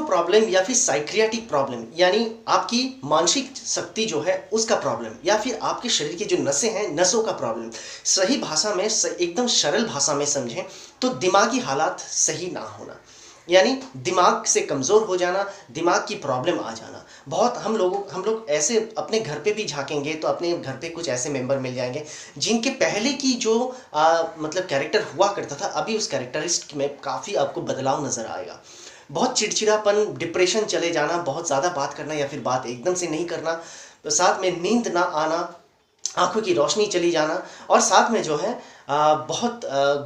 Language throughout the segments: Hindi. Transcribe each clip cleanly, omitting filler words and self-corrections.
प्रॉब्लम या फिर साइक्रियाटिक प्रॉब्लम यानी आपकी मानसिक शक्ति जो है उसका प्रॉब्लम, या फिर आपके शरीर की जो नसें हैं नसों का प्रॉब्लम, सही भाषा में एकदम सरल भाषा में समझें तो दिमागी हालात सही ना होना, यानी दिमाग से कमज़ोर हो जाना, दिमाग की प्रॉब्लम आ जाना। बहुत हम लोग ऐसे अपने घर पे भी झांकेंगे तो अपने घर पे कुछ ऐसे मेंबर मिल जाएंगे जिनके पहले की जो मतलब कैरेक्टर हुआ करता था, अभी उस कैरेक्टरिस्ट में काफ़ी आपको बदलाव नज़र आएगा। बहुत चिड़चिड़ापन, डिप्रेशन चले जाना, बहुत ज़्यादा बात करना या फिर बात एकदम से नहीं करना, साथ में नींद ना आना, आंखों की रोशनी चली जाना, और साथ में जो है बहुत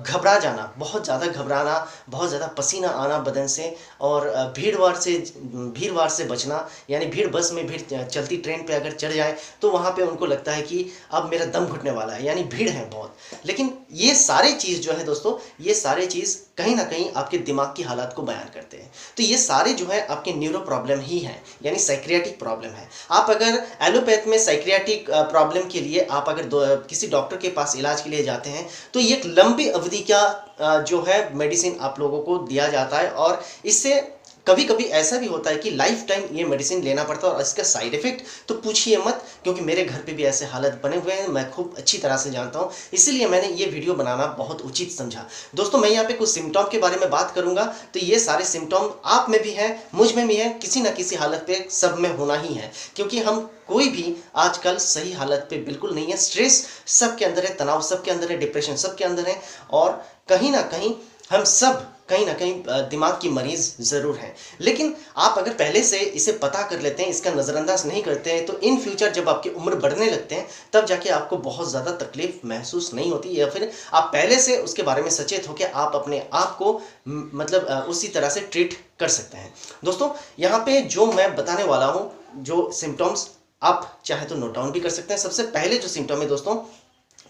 घबरा जाना, बहुत ज़्यादा घबराना, बहुत ज़्यादा पसीना आना बदन से, और भीड़ से बचना, यानी भीड़ बस में, भीड़ चलती ट्रेन पे अगर चढ़ जाए तो वहाँ पे उनको लगता है कि अब मेरा दम घुटने वाला है, यानी भीड़ है बहुत। लेकिन ये सारे चीज़ जो है दोस्तों, ये सारे चीज़ कहीं ना कहीं आपके दिमाग की हालत को बयान करते हैं। तो ये सारे जो है आपके न्यूरो प्रॉब्लम ही हैं, यानी साइक्रियाटिक प्रॉब्लम है। आप अगर एलोपैथ में साइक्रियाटिक प्रॉब्लम के लिए आप अगर किसी डॉक्टर के पास इलाज के लिए जाते हैं तो ये एक लंबी अवधि का जो है मेडिसिन आप लोगों को दिया जाता है, और इससे कभी कभी ऐसा भी होता है कि लाइफ टाइम ये मेडिसिन लेना पड़ता है, और इसका साइड इफेक्ट तो पूछिए मत, क्योंकि मेरे घर पे भी ऐसे हालत बने हुए हैं, मैं खूब अच्छी तरह से जानता हूँ, इसीलिए मैंने ये वीडियो बनाना बहुत उचित समझा। दोस्तों, मैं यहाँ पे कुछ सिम्टॉम के बारे में बात करूंगा, तो ये सारे सिम्टॉम आप में भी है, मुझ में भी है, किसी ना किसी हालत पे सब में होना ही है, क्योंकि हम कोई भी आजकल सही हालत पे बिल्कुल नहीं है। स्ट्रेस सबके अंदर है, तनाव सबके अंदर है, डिप्रेशन सबके अंदर है, और कहीं ना कहीं हम सब कहीं ना कहीं दिमाग की मरीज ज़रूर हैं। लेकिन आप अगर पहले से इसे पता कर लेते हैं, इसका नज़रअंदाज नहीं करते हैं, तो इन फ्यूचर जब आपकी उम्र बढ़ने लगते हैं तब जाके आपको बहुत ज़्यादा तकलीफ महसूस नहीं होती, या फिर आप पहले से उसके बारे में सचेत होकर आप अपने आप को मतलब उसी तरह से ट्रीट कर सकते हैं। दोस्तों, यहाँ पे जो मैं बताने वाला हूँ, जो सिम्टम्स आप चाहे तो नोट डाउन भी कर सकते हैं। सबसे पहले जो सिम्टम है दोस्तों,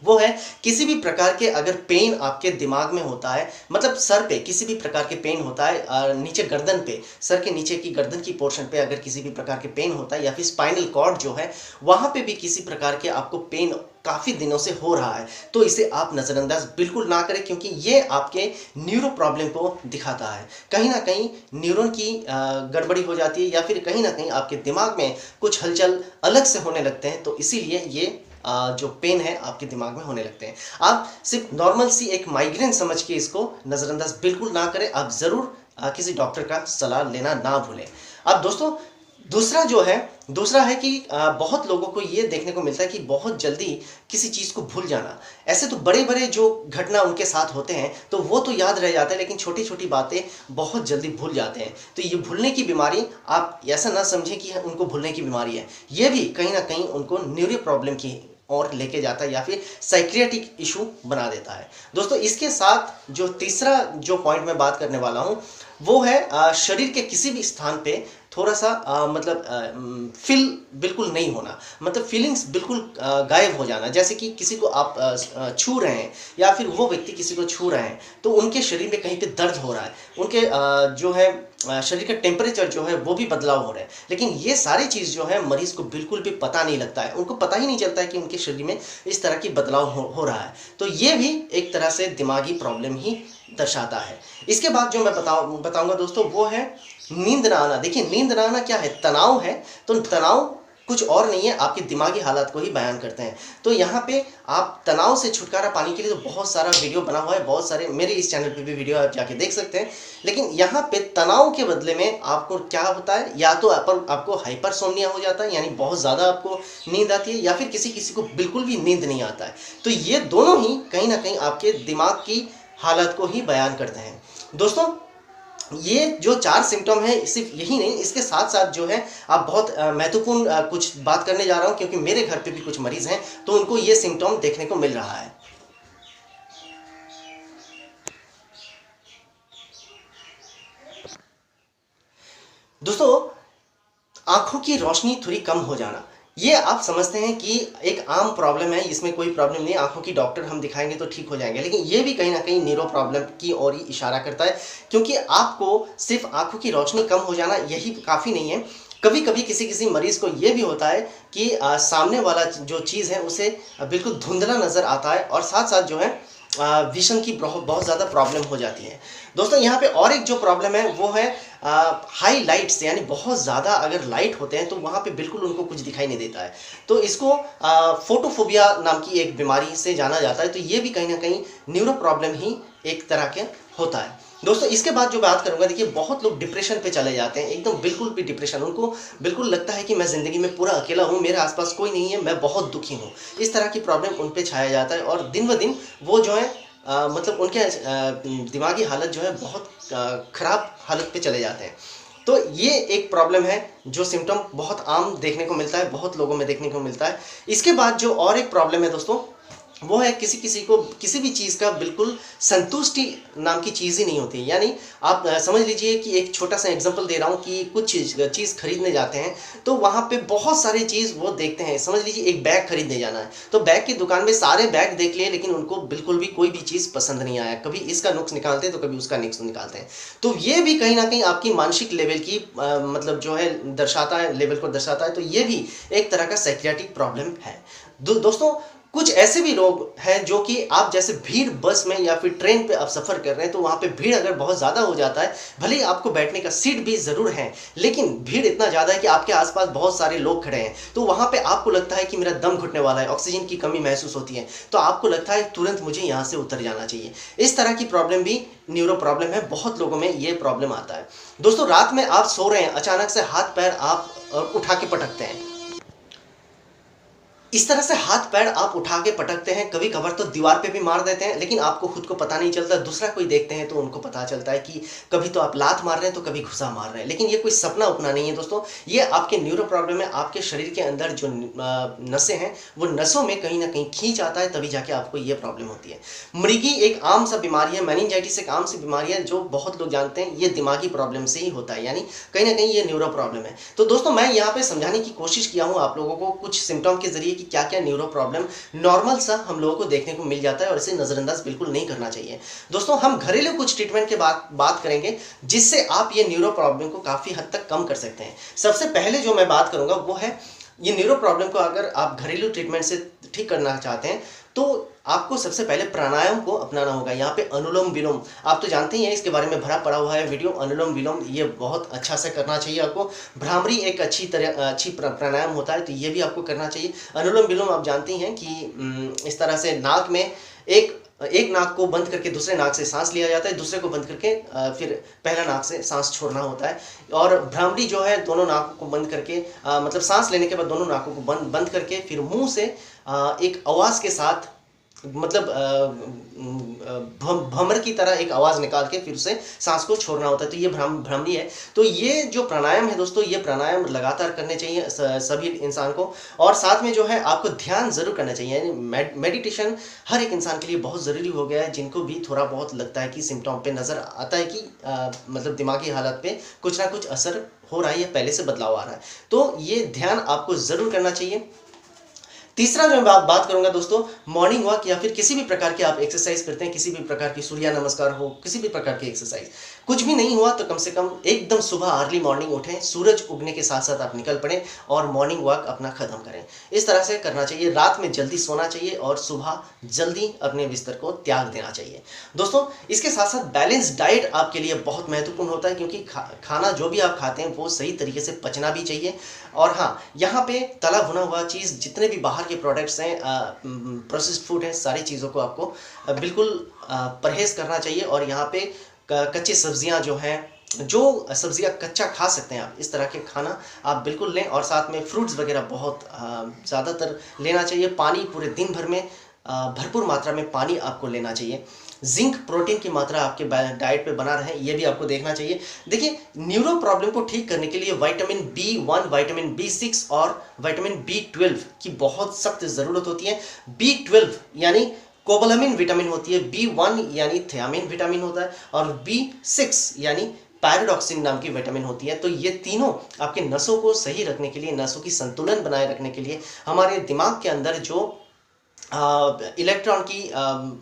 वो है किसी भी प्रकार के अगर पेन आपके दिमाग में होता है, मतलब सर पे किसी भी प्रकार के पेन होता है, नीचे गर्दन पे, सर के नीचे की गर्दन की पोर्शन पे अगर किसी भी प्रकार के पेन होता है, या फिर स्पाइनल कॉर्ड जो है वहाँ पे भी किसी प्रकार के आपको पेन काफ़ी दिनों से हो रहा है, तो इसे आप नज़रअंदाज बिल्कुल ना करें, क्योंकि ये आपके न्यूरो प्रॉब्लम को दिखाता है। कहीं ना कहीं न्यूरॉन की गड़बड़ी हो जाती है, या फिर कहीं ना कहीं आपके दिमाग में कुछ हलचल अलग से होने लगते हैं, तो इसीलिए ये जो पेन है आपके दिमाग में होने लगते हैं। आप सिर्फ नॉर्मल सी एक माइग्रेन समझ के इसको नज़रअंदाज बिल्कुल ना करें, आप ज़रूर किसी डॉक्टर का सलाह लेना ना भूलें। अब दोस्तों, दूसरा है कि बहुत लोगों को ये देखने को मिलता है कि बहुत जल्दी किसी चीज़ को भूल जाना। ऐसे तो बड़े बड़े जो घटना उनके साथ होते हैं तो वो तो याद रह जाते हैं, लेकिन छोटी छोटी बातें बहुत जल्दी भूल जाते हैं। तो ये भूलने की बीमारी, आप ऐसा ना समझें कि उनको भूलने की बीमारी है, ये भी कहीं ना कहीं उनको न्यूरो प्रॉब्लम की और लेके जाता है, या फिर साइक्रियाटिक इशू बना देता है। दोस्तों, इसके साथ जो तीसरा जो पॉइंट मैं बात करने वाला हूँ वो है शरीर के किसी भी स्थान पे थोड़ा सा मतलब फील बिल्कुल नहीं होना, मतलब फीलिंग्स बिल्कुल गायब हो जाना। जैसे कि किसी को आप छू रहे हैं, या फिर वो व्यक्ति किसी को छू रहे हैं तो उनके शरीर में कहीं पे दर्द हो रहा है, उनके जो है शरीर का टेम्परेचर जो है वो भी बदलाव हो रहा है, लेकिन ये सारी चीज़ जो है मरीज़ को बिल्कुल भी पता नहीं लगता है, उनको पता ही नहीं चलता है कि उनके शरीर में इस तरह की बदलाव हो रहा है। तो ये भी एक तरह से दिमागी प्रॉब्लम ही दर्शाता है। इसके बाद जो मैं बताऊंगा दोस्तों, वो है नींद ना आना। देखिए, नींद ना आना क्या है? तनाव है। तो तनाव कुछ और नहीं है, आपकी दिमागी हालात को ही बयान करते हैं। तो यहाँ पे आप तनाव से छुटकारा पाने के लिए तो बहुत सारा वीडियो बना हुआ है, बहुत सारे मेरे इस चैनल पे भी वीडियो आप जाके देख सकते हैं। लेकिन यहाँ पे तनाव के बदले में आपको क्या होता है, या तो आपको हाइपरसोमनिया हो जाता है, यानी बहुत ज़्यादा आपको नींद आती है, या फिर किसी किसी को बिल्कुल भी नींद नहीं आता है। तो ये दोनों ही कहीं ना कहीं आपके दिमाग की हालत को ही बयान करते हैं। दोस्तों, ये जो 4 सिम्टम है, सिर्फ यही नहीं, इसके साथ साथ जो है आप बहुत महत्वपूर्ण कुछ बात करने जा रहा हूँ, क्योंकि मेरे घर पे भी कुछ मरीज़ हैं तो उनको ये सिम्टम देखने को मिल रहा है। दोस्तों, आंखों की रोशनी थोड़ी कम हो जाना, ये आप समझते हैं कि एक आम प्रॉब्लम है, इसमें कोई प्रॉब्लम नहीं, आंखों की डॉक्टर हम दिखाएंगे तो ठीक हो जाएंगे, लेकिन ये भी कहीं ना कहीं न्यूरो प्रॉब्लम की ओर ही इशारा करता है, क्योंकि आपको सिर्फ आंखों की रोशनी कम हो जाना यही काफ़ी नहीं है। कभी कभी किसी किसी मरीज़ को ये भी होता है कि सामने वाला जो चीज़ है उसे बिल्कुल धुंधला नज़र आता है, और साथ साथ जो है विज़न की बहुत बहुत ज़्यादा प्रॉब्लम हो जाती है। दोस्तों यहाँ पे और एक जो प्रॉब्लम है वो है हाई लाइट्स, यानी बहुत ज़्यादा अगर लाइट होते हैं तो वहाँ पे बिल्कुल उनको कुछ दिखाई नहीं देता है। तो इसको फोटोफोबिया नाम की एक बीमारी से जाना जाता है। तो ये भी कहीं ना कहीं न्यूरो प्रॉब्लम ही एक तरह के होता है। दोस्तों इसके बाद जो बात करूंगा, देखिए बहुत लोग डिप्रेशन पे चले जाते हैं, एकदम बिल्कुल भी डिप्रेशन, उनको बिल्कुल लगता है कि मैं ज़िंदगी में पूरा अकेला हूँ, मेरे आसपास कोई नहीं है, मैं बहुत दुखी हूँ। इस तरह की प्रॉब्लम उन पे छाया जाता है और दिन ब दिन वो जो है मतलब उनके दिमागी हालत जो है बहुत ख़राब हालत पे चले जाते हैं। तो ये एक प्रॉब्लम है जो सिम्टम बहुत आम देखने को मिलता है, बहुत लोगों में देखने को मिलता है। इसके बाद जो और एक प्रॉब्लम है दोस्तों, वो है किसी किसी को किसी भी चीज़ का बिल्कुल संतुष्टि नाम की चीज़ ही नहीं होती। यानी आप समझ लीजिए कि एक छोटा सा एग्जांपल दे रहा हूँ कि कुछ चीज़ खरीदने जाते हैं तो वहाँ पे बहुत सारे चीज़ वो देखते हैं। समझ लीजिए एक बैग खरीदने जाना है तो बैग की दुकान में सारे बैग देख लिए, लेकिन उनको बिल्कुल भी कोई भी चीज़ पसंद नहीं आया। कभी इसका नुक्स निकालते हैं तो कभी उसका नुक्स निकालते हैं। तो ये भी कहीं ना कहीं आपकी मानसिक लेवल की मतलब जो है दर्शाता है, लेवल को दर्शाता है। तो ये भी एक तरह का साइकियाट्रिक प्रॉब्लम है। दोस्तों कुछ ऐसे भी लोग हैं जो कि आप जैसे भीड़ बस में या फिर ट्रेन पे आप सफ़र कर रहे हैं तो वहाँ पे भीड़ अगर बहुत ज़्यादा हो जाता है, भले ही आपको बैठने का सीट भी ज़रूर है, लेकिन भीड़ इतना ज़्यादा है कि आपके आसपास बहुत सारे लोग खड़े हैं, तो वहाँ पे आपको लगता है कि मेरा दम घुटने वाला है, ऑक्सीजन की कमी महसूस होती है, तो आपको लगता है तुरंत मुझे यहाँ से उतर जाना चाहिए। इस तरह की प्रॉब्लम भी न्यूरो प्रॉब्लम है, बहुत लोगों में ये प्रॉब्लम आता है। दोस्तों रात में आप सो रहे हैं, अचानक से हाथ पैर आप उठा के पटकते हैं, इस तरह से हाथ पैर आप उठा के पटकते हैं, कभी कभार तो दीवार पे भी मार देते हैं, लेकिन आपको खुद को पता नहीं चलता। दूसरा कोई देखते हैं तो उनको पता चलता है कि कभी तो आप लात मार रहे हैं तो कभी घुसा मार रहे हैं, लेकिन ये कोई सपना उपना नहीं है दोस्तों, ये आपके न्यूरो प्रॉब्लम है। आपके शरीर के अंदर जो नसें हैं वो नसों में कहीं ना कहीं खींच आता है, तभी जाके आपको ये प्रॉब्लम होती है। मृगी एक आम सा बीमारी है, मेनिंजाइटिस एक आम सी बीमारी है जो बहुत लोग जानते हैं, ये दिमागी प्रॉब्लम से ही होता है, यानी कहीं ना कहीं ये न्यूरो प्रॉब्लम है। तो दोस्तों मैं यहाँ पे समझाने की कोशिश किया हूँ आप लोगों को कुछ सिम्टम के जरिए कि क्या क्या न्यूरो प्रॉब्लम नॉर्मल सा हम लोगों को देखने को मिल जाता है और इसे नजरअंदाज बिल्कुल नहीं करना चाहिए। दोस्तों हम घरेलू कुछ ट्रीटमेंट के बात करेंगे जिससे आप ये न्यूरो प्रॉब्लम को काफी हद तक कम कर सकते हैं। सबसे पहले जो मैं बात करूंगा वो है ये न्यूरो प्रॉब्लम को अगर आप घरेलू ट्रीटमेंट से ठीक करना चाहते हैं तो आपको सबसे पहले प्राणायाम को अपनाना होगा। यहाँ पे अनुलोम विलोम आप तो जानते ही हैं, इसके बारे में भरा पड़ा हुआ है वीडियो। अनुलोम विलोम ये बहुत अच्छा से करना चाहिए आपको। भ्रामरी एक अच्छी प्राणायाम होता है, तो ये भी आपको करना चाहिए। अनुलोम विलोम आप जानते ही हैं कि इस तरह से नाक में एक नाक को बंद करके दूसरे नाक से सांस लिया जाता है, दूसरे को बंद करके फिर पहला नाक से सांस छोड़ना होता है। और भ्रामरी जो है दोनों नाकों को बंद करके मतलब सांस लेने के बाद दोनों नाकों को बंद करके फिर मुंह से एक आवाज़ के साथ मतलब भमर की तरह एक आवाज़ निकाल के फिर उसे सांस को छोड़ना होता है। तो ये भ्रामरी है। तो ये जो प्राणायाम है दोस्तों, ये प्राणायाम लगातार करने चाहिए सभी इंसान को। और साथ में जो है आपको ध्यान जरूर करना चाहिए, यानी मेडिटेशन हर एक इंसान के लिए बहुत ज़रूरी हो गया है। जिनको भी थोड़ा बहुत लगता है कि सिम्टम पे नज़र आता है कि मतलब दिमागी हालत पे कुछ ना कुछ असर हो रहा है या पहले से बदलाव आ रहा है, तो ये ध्यान आपको ज़रूर करना चाहिए। तीसरा जो मैं बात करूंगा दोस्तों, मॉर्निंग वॉक या फिर किसी भी प्रकार की आप एक्सरसाइज करते हैं, किसी भी प्रकार की सूर्य नमस्कार हो, किसी भी प्रकार की एक्सरसाइज, कुछ भी नहीं हुआ तो कम से कम एकदम सुबह अर्ली मॉर्निंग उठें, सूरज उगने के साथ साथ आप निकल पड़ें और मॉर्निंग वॉक अपना खत्म करें। इस तरह से करना चाहिए। रात में जल्दी सोना चाहिए और सुबह जल्दी अपने बिस्तर को त्याग देना चाहिए। दोस्तों इसके साथ साथ बैलेंस डाइट आपके लिए बहुत महत्वपूर्ण होता है, क्योंकि खाना जो भी आप खाते हैं वो सही तरीके से पचना भी चाहिए। और हाँ, यहाँ पे तला भुना हुआ चीज़, जितने भी बाहर के प्रोडक्ट्स हैं, प्रोसेस्ड फूड है, सारी चीज़ों को आपको बिल्कुल परहेज़ करना चाहिए। और यहाँ पे कच्ची सब्जियां जो हैं, जो सब्जियां कच्चा खा सकते हैं आप, इस तरह के खाना आप बिल्कुल लें। और साथ में फ्रूट्स वगैरह बहुत ज़्यादातर लेना चाहिए। पानी पूरे दिन भर में भरपूर मात्रा में पानी आपको लेना चाहिए। जिंक प्रोटीन की मात्रा आपके डाइट पे बना रहे, ये भी आपको देखना चाहिए। देखिए न्यूरो प्रॉब्लम को ठीक करने के लिए विटामिन B1, विटामिन B6 और विटामिन B12 की बहुत सख्त ज़रूरत होती है। B12 यानी कोबालामिन विटामिन होती है, B1 यानी थियामिन विटामिन होता है और B6 यानी पैराडॉक्सिन नाम की विटामिन होती है। तो ये तीनों आपके नसों को सही रखने के लिए, नसों की संतुलन बनाए रखने के लिए, हमारे दिमाग के अंदर जो इलेक्ट्रॉन की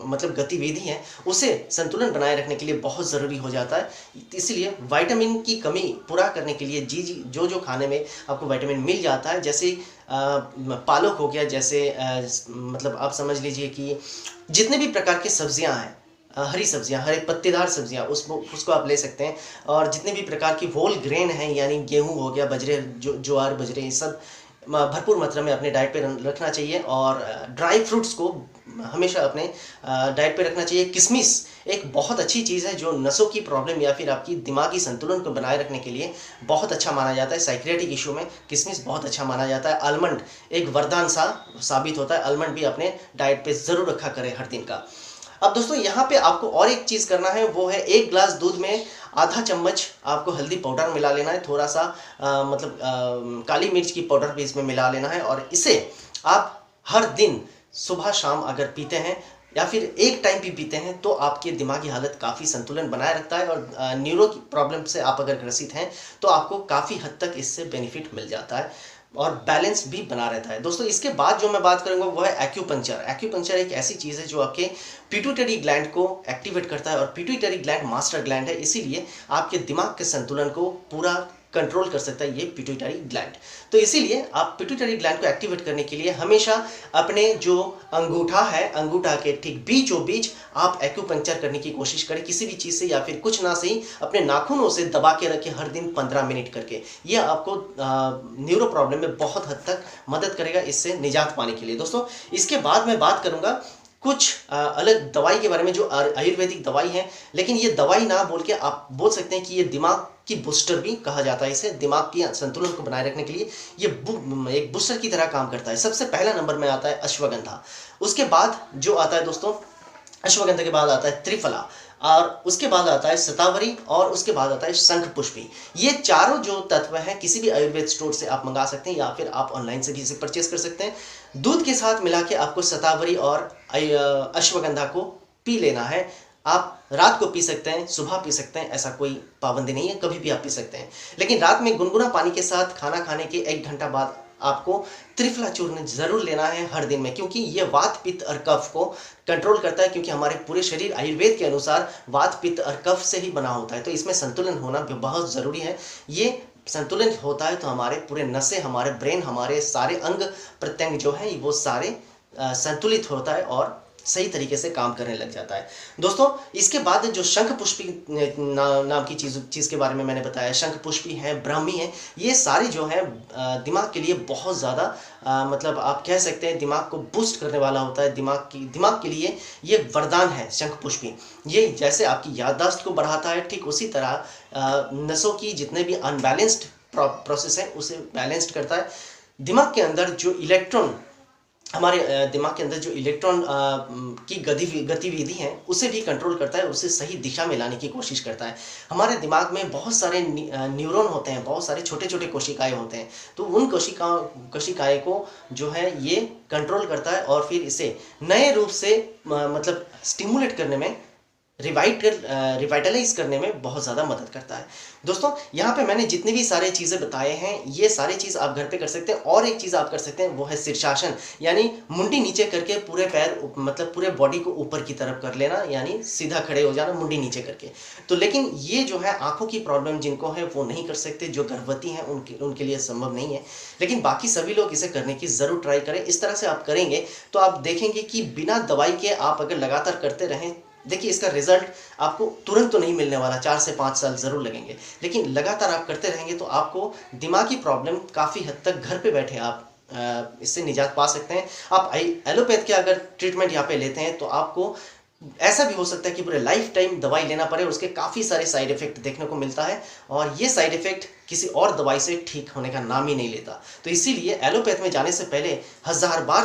मतलब गतिविधि है उसे संतुलन बनाए रखने के लिए बहुत ज़रूरी हो जाता है। इसलिए विटामिन की कमी पूरा करने के लिए जी जी जो जो खाने में आपको विटामिन मिल जाता है, जैसे पालक हो गया, जैसे मतलब आप समझ लीजिए कि जितने भी प्रकार की सब्जियां हैं, हरी सब्जियां, हरे पत्तेदार सब्जियां, उसको आप ले सकते हैं। और जितने भी प्रकार की होल ग्रेन हैं, यानी गेहूं हो गया, बजरे, ज्वार बजरे, ये सब भरपूर मात्रा में अपने डाइट पे रखना चाहिए। और ड्राई फ्रूट्स को हमेशा अपने डाइट पे रखना चाहिए। किशमिश एक बहुत अच्छी चीज़ है जो नसों की प्रॉब्लम या फिर आपकी दिमागी संतुलन को बनाए रखने के लिए बहुत अच्छा माना जाता है। साइकियाट्रिक इशू में किशमिश बहुत अच्छा माना जाता है। आलमंड एक वरदान सा साबित होता है। आलमंड भी अपने डाइट पे ज़रूर रखा करें हर दिन का। अब दोस्तों यहाँ पे आपको और एक चीज़ करना है, वो है 1 गिलास दूध में आधा चम्मच आपको हल्दी पाउडर मिला लेना है। थोड़ा सा मतलब काली मिर्च की पाउडर भी इसमें मिला लेना है। और इसे आप हर दिन सुबह शाम अगर पीते हैं या फिर एक टाइम भी पीते हैं तो आपकी दिमागी हालत काफ़ी संतुलन बनाए रखता है। और न्यूरो की प्रॉब्लम से आप अगर ग्रसित हैं तो आपको काफ़ी हद तक इससे बेनिफिट मिल जाता है और बैलेंस भी बना रहता है। दोस्तों इसके बाद जो मैं बात करूंगा वो है एक्यूपंक्चर। एक्यूपंक्चर एक ऐसी चीज़ है जो आपके पिट्यूटरी ग्लैंड को एक्टिवेट करता है। और पिट्यूटरी ग्लैंड मास्टर ग्लैंड है, इसीलिए आपके दिमाग के संतुलन को पूरा कंट्रोल कर सकता है ये पिट्यूटरी ग्लैंड। तो इसीलिए आप पिट्यूटरी ग्लैंड को एक्टिवेट करने के लिए हमेशा अपने जो अंगूठा है, अंगूठा के ठीक बीचों बीच आप एक्यूपंक्चर करने की कोशिश करें किसी भी चीज़ से, या फिर कुछ ना सही अपने नाखूनों से दबा के रखें हर दिन 15 मिनट करके। ये आपको न्यूरो प्रॉब्लम में बहुत हद तक मदद करेगा इससे निजात पाने के लिए। दोस्तों इसके बाद मैं बात करूंगा कुछ अलग दवाई के बारे में जो आयुर्वेदिक दवाई है, लेकिन ये दवाई ना बोल के आप बोल सकते हैं कि ये दिमाग की बूस्टर भी कहा जाता है। इसे दिमाग की संतुलन को बनाए रखने के लिए ये एक बूस्टर की तरह काम करता है। सबसे पहला नंबर में आता है अश्वगंधा। उसके बाद जो आता है दोस्तों, अश्वगंधा के बाद आता है त्रिफला, और उसके बाद आता है शतावरी, और उसके बाद आता है शंख पुष्पी। ये चारों जो तत्व हैं किसी भी आयुर्वेद स्टोर से आप मंगा सकते हैं या फिर आप ऑनलाइन से भी इसे परचेस कर सकते हैं। दूध के साथ मिला के आपको शतावरी और अश्वगंधा को पी लेना है। आप रात को पी सकते हैं, सुबह पी सकते हैं, ऐसा कोई पाबंदी नहीं है, कभी भी आप पी सकते हैं। लेकिन रात में गुनगुना पानी के साथ खाना खाने के 1 घंटा बाद आपको त्रिफला चूर्ण जरूर लेना है हर दिन में, क्योंकि ये वात पित्त और कफ को कंट्रोल करता है। क्योंकि हमारे पूरे शरीर आयुर्वेद के अनुसार वात पित्त और कफ से ही बना होता है, तो इसमें संतुलन होना भी बहुत ज़रूरी है। ये संतुलन होता है तो हमारे पूरे नसें, हमारे ब्रेन, हमारे सारे अंग प्रत्यंग जो है वो सारे संतुलित होता है और सही तरीके से काम करने लग जाता है। दोस्तों इसके बाद जो शंख पुष्पी नाम की चीज़ के बारे में मैंने बताया, शंख पुष्पी है, ब्राह्मी है, ये सारे जो है दिमाग के लिए बहुत ज़्यादा मतलब आप कह सकते हैं दिमाग को बूस्ट करने वाला होता है। दिमाग के लिए ये वरदान है शंख पुष्पी। ये जैसे आपकी याददाश्त को बढ़ाता है, ठीक उसी तरह नसों की जितने भी अनबैलेंस्ड प्रोसेस है उसे बैलेंस्ड करता है। दिमाग के अंदर जो इलेक्ट्रॉन, हमारे दिमाग के अंदर जो इलेक्ट्रॉन की गतिविधि है उसे भी कंट्रोल करता है, उसे सही दिशा में लाने की कोशिश करता है। हमारे दिमाग में बहुत सारे न्यूरॉन होते हैं, बहुत सारे छोटे छोटे कोशिकाएं होते हैं, तो उन कोशिकाएं को जो है ये कंट्रोल करता है और फिर इसे नए रूप से मतलब स्टिमुलेट करने में, रिवाइटलाइज करने में बहुत ज़्यादा मदद करता है। दोस्तों यहाँ पे मैंने जितनी भी सारे चीज़ें बताए हैं ये सारी चीज़ आप घर पे कर सकते हैं। और एक चीज़ आप कर सकते हैं वो है शीर्षासन, यानी मुंडी नीचे करके पूरे पैर मतलब पूरे बॉडी को ऊपर की तरफ कर लेना, यानी सीधा खड़े हो जाना मुंडी नीचे करके। तो लेकिन ये जो है आंखों की प्रॉब्लम जिनको है वो नहीं कर सकते, जो गर्भवती हैं उनके लिए संभव नहीं है, लेकिन बाकी सभी लोग इसे करने की ज़रूर ट्राई करें। इस तरह से आप करेंगे तो आप देखेंगे कि बिना दवाई के आप अगर लगातार करते रहें, देखिए इसका रिजल्ट आपको तुरंत तो नहीं मिलने वाला, 4 से 5 साल ज़रूर लगेंगे, लेकिन लगातार आप करते रहेंगे तो आपको दिमागी प्रॉब्लम काफ़ी हद तक घर पे बैठे आप इससे निजात पा सकते हैं। आप एलोपैथ के अगर ट्रीटमेंट यहाँ पे लेते हैं तो आपको ऐसा भी हो सकता है कि पूरे लाइफ टाइम दवाई लेना पड़े, उसके काफ़ी सारे साइड इफ़ेक्ट देखने को मिलता है और ये साइड इफ़ेक्ट किसी और दवाई से ठीक होने का नाम ही नहीं लेता। तो इसीलिए एलोपैथ में जाने से पहले 1000 बार